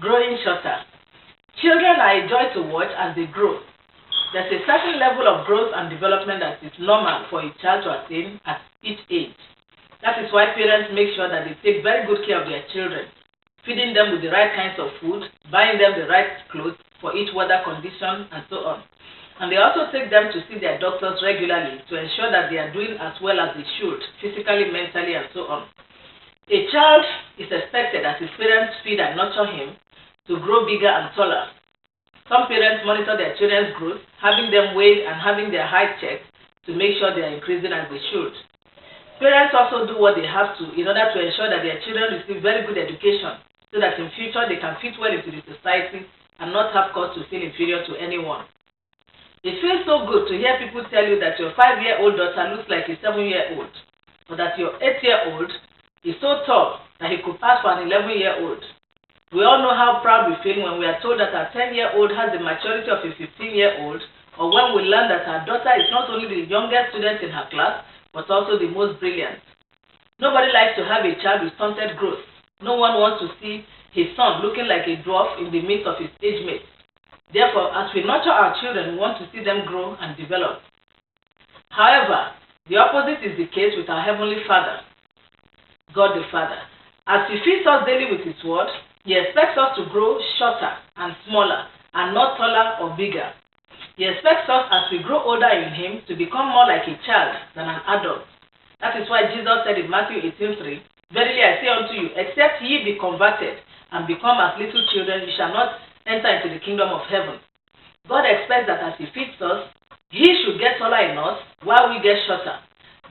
Growing shorter. Children are a joy to watch as they grow. There's a certain level of growth and development that is normal for a child to attain at each age. That is why parents make sure that they take very good care of their children, feeding them with the right kinds of food, buying them the right clothes for each weather condition, and so on. And they also take them to see their doctors regularly to ensure that they are doing as well as they should, physically, mentally, and so on. A child is expected, as his parents feed and nurture him, to grow bigger and taller. Some parents monitor their children's growth, having them weighed and having their height checked to make sure they are increasing as they should. Parents also do what they have to in order to ensure that their children receive very good education so that in future they can fit well into the society and not have cause to feel inferior to anyone. It feels so good to hear people tell you that your 5-year-old daughter looks like a 7-year-old, or that your 8-year-old is so tall that he could pass for an 11-year-old. We all know how proud we feel when we are told that our 10-year-old has the maturity of a 15-year-old, or when we learn that our daughter is not only the youngest student in her class, but also the most brilliant. Nobody likes to have a child with stunted growth. No one wants to see his son looking like a dwarf in the midst of his age mates. Therefore, as we nurture our children, we want to see them grow and develop. However, the opposite is the case with our Heavenly Father, God the Father. As He feeds us daily with His word, He expects us to grow shorter and smaller and not taller or bigger. He expects us, as we grow older in Him, to become more like a child than an adult. That is why Jesus said in Matthew 18:3, "Verily I say unto you, except ye be converted and become as little children, ye shall not enter into the kingdom of heaven." God expects that as He feeds us, He should get taller in us while we get shorter.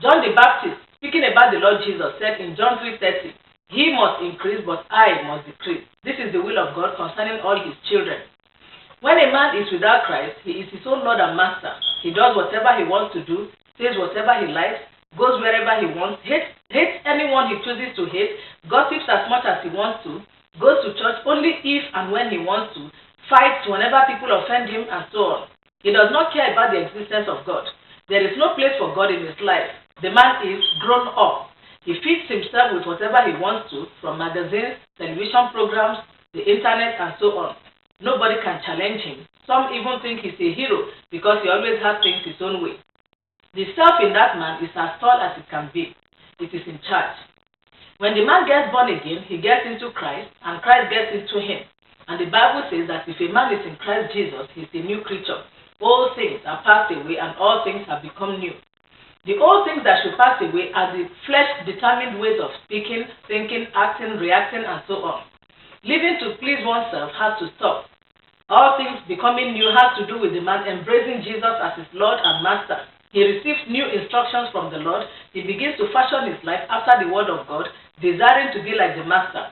John the Baptist, speaking about the Lord Jesus, said in John 3:30, "He must increase, but I must decrease." This is the will of God concerning all His children. When a man is without Christ, he is his own Lord and Master. He does whatever he wants to do, says whatever he likes, goes wherever he wants, hates anyone he chooses to hate, gossips as much as he wants to, goes to church only if and when he wants to, fights whenever people offend him, and so on. He does not care about the existence of God. There is no place for God in his life. The man is grown up. He feeds himself with whatever he wants to, from magazines, television programs, the internet, and so on. Nobody can challenge him. Some even think he's a hero because he always has things his own way. The self in that man is as tall as it can be. It is in charge. When the man gets born again, he gets into Christ, and Christ gets into him. And the Bible says that if a man is in Christ Jesus, he is a new creature. All things are passed away, and all things have become new. The old things that should pass away are the flesh-determined ways of speaking, thinking, acting, reacting, and so on. Living to please oneself has to stop. All things becoming new has to do with the man embracing Jesus as his Lord and Master. He receives new instructions from the Lord. He begins to fashion his life after the word of God, desiring to be like the Master.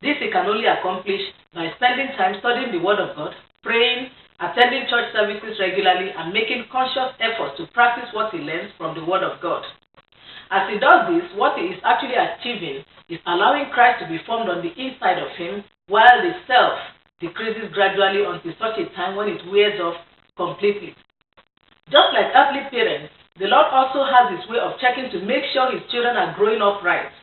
This he can only accomplish by spending time studying the word of God, praying, attending church services regularly, and making conscious efforts to practice what he learns from the word of God. As he does this, what he is actually achieving is allowing Christ to be formed on the inside of him, while the self decreases gradually until such a time when it wears off completely. Just like earthly parents, the Lord also has his way of checking to make sure his children are growing up right.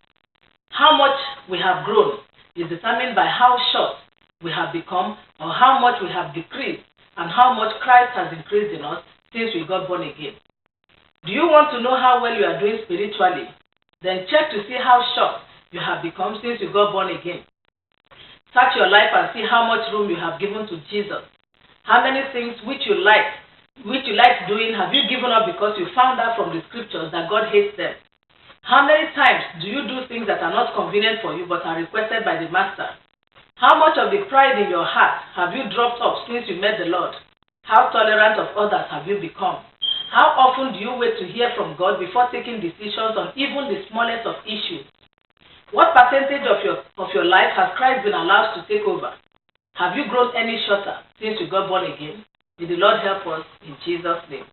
How much we have grown is determined by how short we have become, or how much we have decreased, and how much Christ has increased in us since we got born again. Do you want to know how well you are doing spiritually? Then check to see how short you have become since you got born again. Search your life and see how much room you have given to Jesus. How many things which you like doing have you given up because you found out from the scriptures that God hates them? How many times do you do things that are not convenient for you but are requested by the Master? How much of the pride in your heart have you dropped off since you met the Lord? How tolerant of others have you become? How often do you wait to hear from God before taking decisions on even the smallest of issues? What percentage of your life has Christ been allowed to take over? Have you grown any shorter since you got born again? May the Lord help us in Jesus' name.